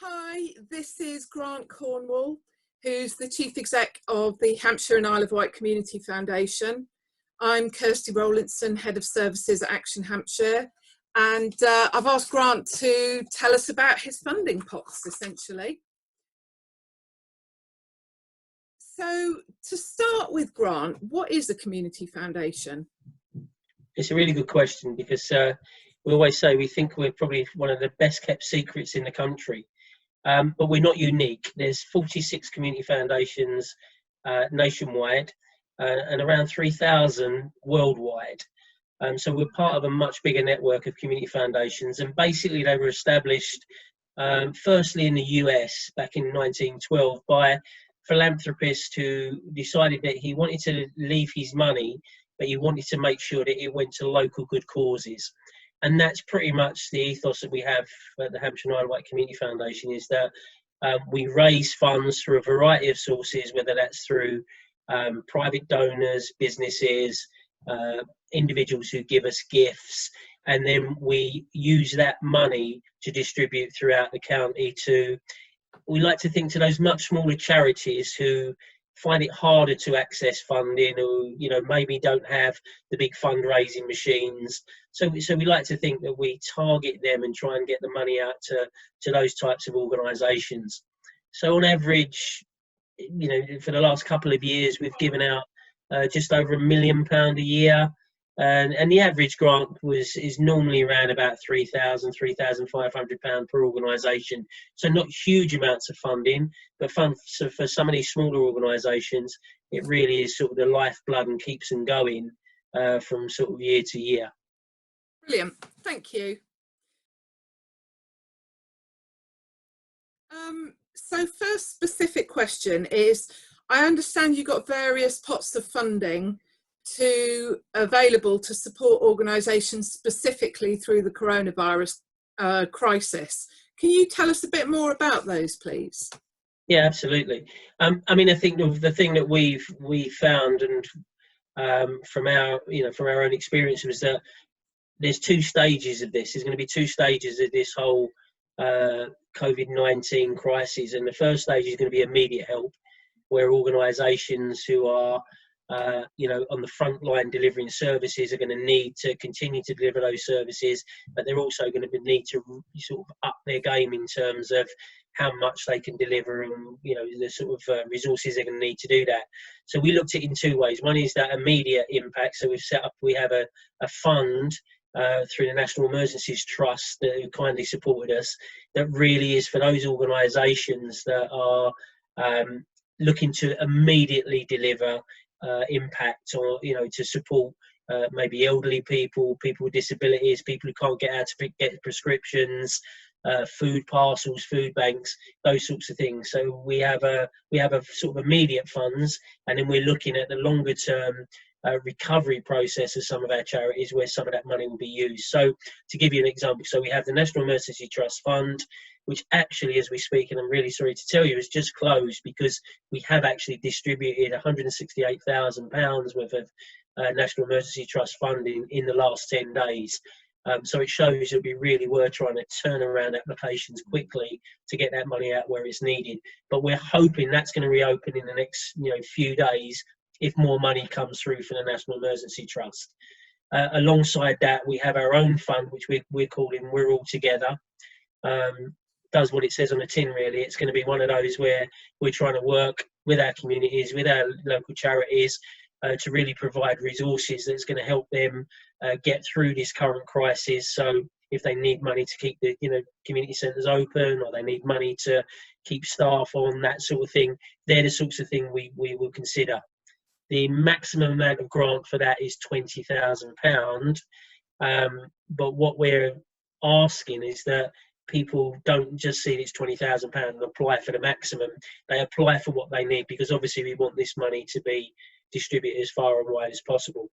Hi, this is Grant Cornwall, who's the Chief Exec of the Hampshire and Isle of Wight Community Foundation. I'm Kirsty Rowlinson, Head of Services at Action Hampshire, and I've asked Grant to tell us about his funding pots, essentially. So, to start with, Grant, what is a community foundation? It's a really good question because we always say we think we're probably one of the best kept secrets in the country. But we're not unique. There's 46 community foundations nationwide and around 3,000 worldwide. So we're part of a much bigger network of community foundations. And basically they were established firstly in the US back in 1912 by philanthropists who decided that he wanted to leave his money, but he wanted to make sure that it went to local good causes. And that's pretty much the ethos that we have at the Hampshire and Isle of Wight Community Foundation, is that we raise funds through a variety of sources, whether that's through private donors, businesses, individuals who give us gifts, and then we use that money to distribute throughout the county to, we like to think, to those much smaller charities who find it harder to access funding, or maybe don't have the big fundraising machines. So we like to think that we target them and try and get the money out to those types of organisations. So on average, for the last couple of years, we've given out just over £1 million a year, and the average grant is normally around about £3,000, £3,500 per organisation. So not huge amounts of funding, but so for some of these smaller organisations, it really is sort of the lifeblood and keeps them going from sort of year to year. Brilliant, thank you. So first specific question is, I understand you've got various pots of funding available to support organisations specifically through the coronavirus crisis. Can you tell us a bit more about those, please? Yeah, absolutely. I mean, I think the thing that we found, and from our own experience, was that there's two stages of this. There's going to be two stages of this whole COVID-19 crisis, and the first stage is going to be immediate help, where organisations who are on the front line delivering services are going to need to continue to deliver those services, but they're also going to need to sort of up their game in terms of how much they can deliver, and the sort of resources they're going to need to do that. So we looked at it in two ways. One is that immediate impact. So we have a fund through the National Emergencies Trust that kindly supported us, that really is for those organisations that are looking to immediately deliver impact, or to support maybe elderly people, people with disabilities, people who can't get out to get prescriptions, food parcels, food banks, those sorts of things. So we have a sort of immediate funds, and then we're looking at the longer term recovery process of some of our charities, where some of that money will be used. So to give you an example, so we have the National Emergency Trust Fund, which actually, as we speak, and I'm really sorry to tell you, is just closed because we have actually distributed £168,000 worth of National Emergency Trust funding in the last 10 days. So it shows that we really were trying to turn around applications quickly to get that money out where it's needed. But we're hoping that's going to reopen in the next few days if more money comes through for the National Emergency Trust. Alongside that, we have our own fund, which we're calling We're All Together. Does what it says on the tin, really. It's going to be one of those where we're trying to work with our communities, with our local charities, to really provide resources that's going to help them get through this current crisis. So if they need money to keep the community centres open, or they need money to keep staff on, that sort of thing, they're the sorts of thing we will consider. The maximum amount of grant for that is £20,000, but what we're asking is that people don't just see it's £20,000 and apply for the maximum. They apply for what they need, because obviously we want this money to be distributed as far and wide as possible.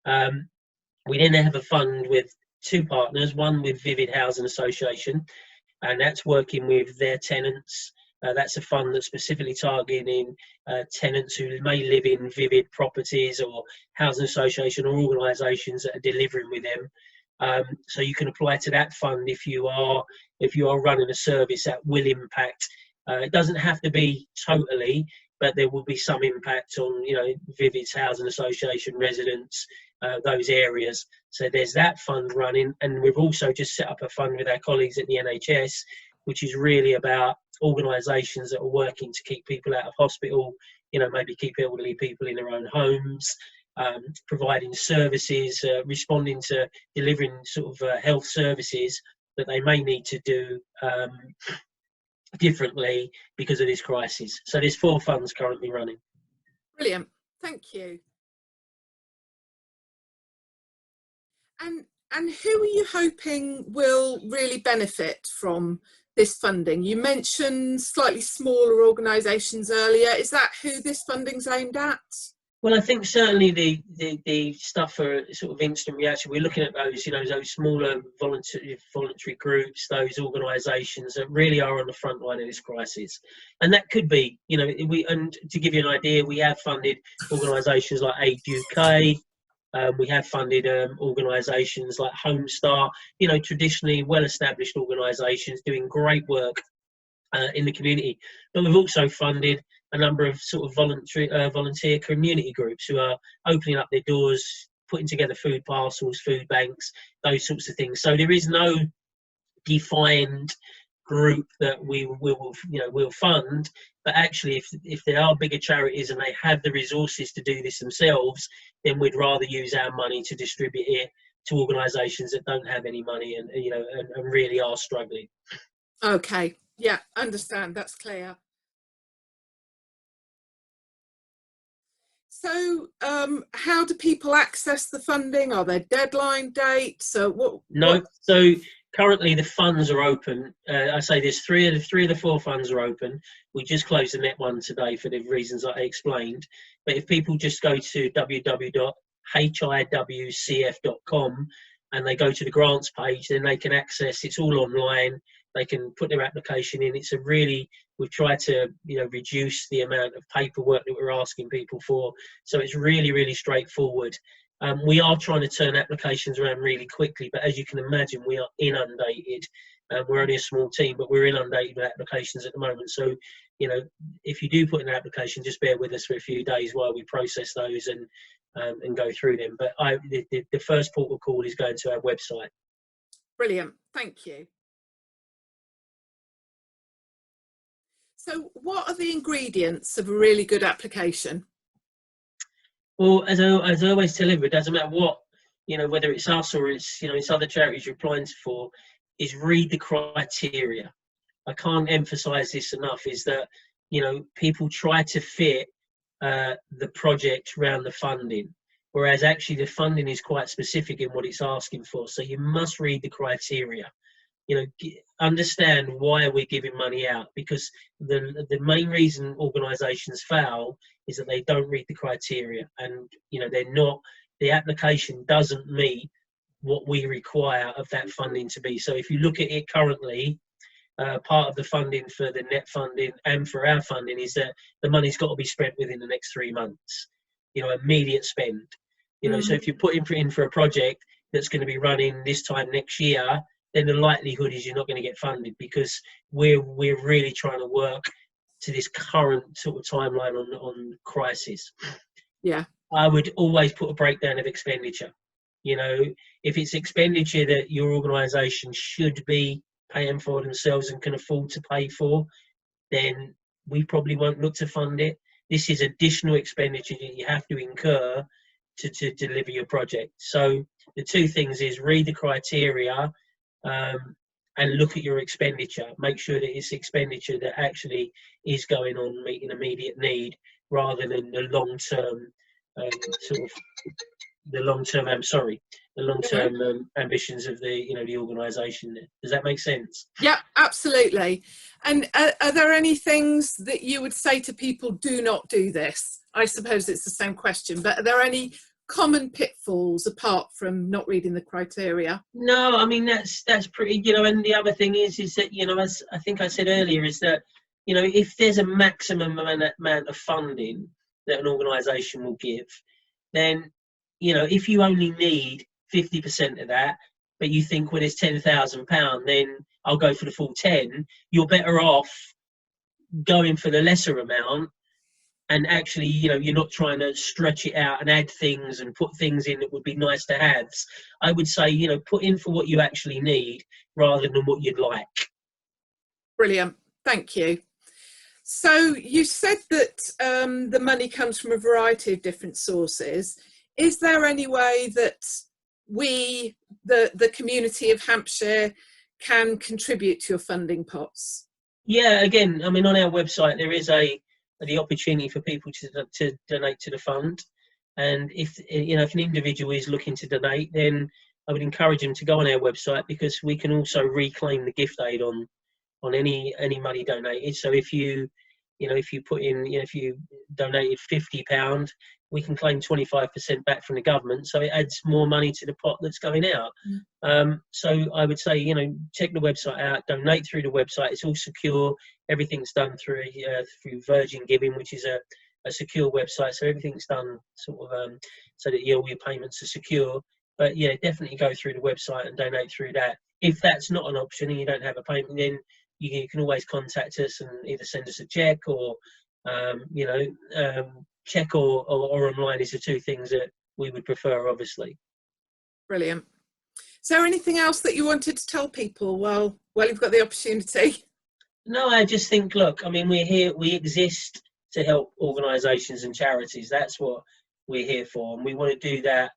We then have a fund with two partners, one with Vivid Housing Association, and that's working with their tenants. That's a fund that's specifically targeting tenants who may live in Vivid properties or housing association or organisations that are delivering with them. So you can apply to that fund if you are running a service that will impact. It doesn't have to be totally, but there will be some impact on, Vivid's Housing Association residents, those areas. So there's that fund running, and we've also just set up a fund with our colleagues at the NHS, which is really about organisations that are working to keep people out of hospital, maybe keep elderly people in their own homes, providing services, responding to delivering sort of health services that they may need to do differently because of this crisis. So there's 4 funds currently running. Brilliant, thank you. And who are you hoping will really benefit from this funding? You mentioned slightly smaller organisations earlier. Is that who this funding's aimed at? Well, I think certainly the stuff for sort of instant reaction, we're looking at those, those smaller voluntary groups, those organisations that really are on the front line of this crisis. And that could be, and to give you an idea, we have funded organisations like HIWCF. We have funded organisations like Homestar, traditionally well-established organisations doing great work in the community. But we've also funded a number of sort of volunteer community groups who are opening up their doors, putting together food parcels, food banks, those sorts of things. So there is no defined group that we will fund, but actually if there are bigger charities and they have the resources to do this themselves, then we'd rather use our money to distribute it to organisations that don't have any money and really are struggling. Okay, yeah, understand, that's clear. So how do people access the funding? Are there deadline dates? So So currently the funds are open. I say there's three of the 4 funds are open. We just closed the net one today for the reasons I explained. But if people just go to www.hiwcf.com and they go to the grants page, then they can access, it's all online. They can put their application in. We've tried to, reduce the amount of paperwork that we're asking people for. So it's really, really straightforward. We are trying to turn applications around really quickly, but as you can imagine, we are inundated. We're only a small team, but we're inundated with applications at the moment. So, if you do put in an application, just bear with us for a few days while we process those and go through them. But the first port of call is going to our website. Brilliant, thank you. So what are the ingredients of a really good application? Well, as I always tell everyone, it doesn't matter what, whether it's us or it's other charities you're applying for, is read the criteria. I can't emphasise this enough, is that, people try to fit the project around the funding, whereas actually the funding is quite specific in what it's asking for. So you must read the criteria. Understand why we're giving money out, because the main reason organisations fail is that they don't read the criteria, and the application doesn't meet what we require of that funding to be. So if you look at it currently, part of the funding for the net funding and for our funding is that the money's got to be spent within the next 3 months, immediate spend. So if you put in for a project that's going to be running this time next year, then the likelihood is you're not going to get funded, because we're really trying to work to this current sort of timeline on crisis. Yeah. I would always put a breakdown of expenditure. If it's expenditure that your organisation should be paying for themselves and can afford to pay for, then we probably won't look to fund it. This is additional expenditure that you have to incur to deliver your project. So the 2 things is read the criteria, and look at your expenditure. Make sure that it's expenditure that actually is going on meeting immediate need, rather than the long-term ambitions of the organisation. Does that make sense? Yeah, absolutely. And are there any things that you would say to people, do not do this? I suppose it's the same question, but are there any common pitfalls apart from not reading the criteria? No, I mean that's pretty, and the other thing is that, as I think I said earlier, is that, if there's a maximum amount of funding that an organisation will give, then, if you only need 50% of that, but you think, well, it's £10,000, then I'll go for the full 10. You're better off going for the lesser amount, and actually, you're not trying to stretch it out and add things and put things in that would be nice to have. I would say, put in for what you actually need rather than what you'd like. Brilliant. Thank you. So you said that the money comes from a variety of different sources. Is there any way that we, the community of Hampshire, can contribute to your funding pots? Yeah, again, I mean, on our website, there is the opportunity for people to donate to the fund. And if an individual is looking to donate, then I would encourage them to go on our website, because we can also reclaim the gift aid on any money donated. So if you put in, if you donated £50, we can claim 25% back from the government. So it adds more money to the pot that's going out. So I would say, check the website out, donate through the website. It's all secure. Everything's done through Virgin Giving, which is a secure website. So everything's done sort of so that your payments are secure. But yeah, definitely go through the website and donate through that. If that's not an option and you don't have a payment, then you can always contact us and either send us a check or, check or online is the two things that we would prefer, obviously. Brilliant. Is there anything else that you wanted to tell people while you've got the opportunity? No, I just think, look, I mean, we're here, we exist to help organisations and charities. That's what we're here for, and we want to do that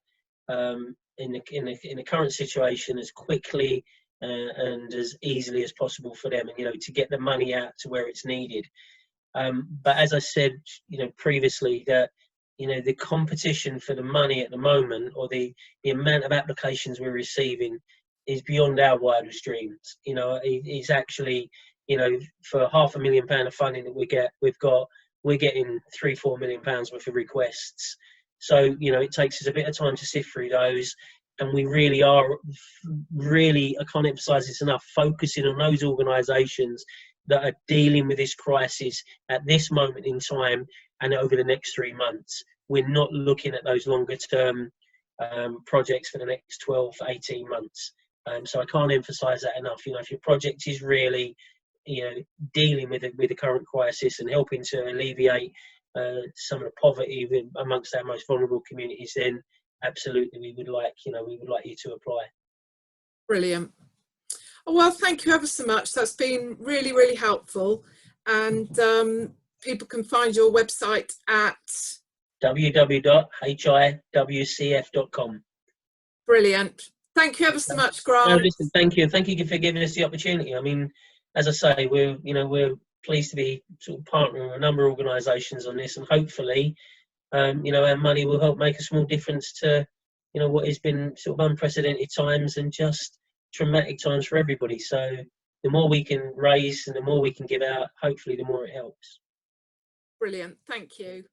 in the current situation as quickly and as easily as possible for them, and to get the money out to where it's needed. But as I said, previously, that the competition for the money at the moment, or the amount of applications we're receiving, is beyond our wildest dreams. It's actually, for £500,000 of funding that we're getting £3-4 million worth of requests. So it takes us a bit of time to sift through those. And we really are, I can't emphasise this enough, focusing on those organisations that are dealing with this crisis at this moment in time and over the next 3 months. We're not looking at those longer term projects for the next 12, 18 months. So I can't emphasise that enough. If your project is really, dealing with the current crisis and helping to alleviate some of the poverty amongst our most vulnerable communities, then absolutely we would like you to apply. Brilliant. Well, thank you ever so much. That's been really, really helpful. And people can find your website at www.hiwcf.com. Brilliant. Thank you ever so much, Grant. No, listen, thank you. Thank you for giving us the opportunity. I mean, as I say, we're pleased to be sort of partnering with a number of organisations on this, and hopefully, our money will help make a small difference to, what has been sort of unprecedented times and just traumatic times for everybody. So the more we can raise and the more we can give out, hopefully the more it helps. Brilliant. Thank you.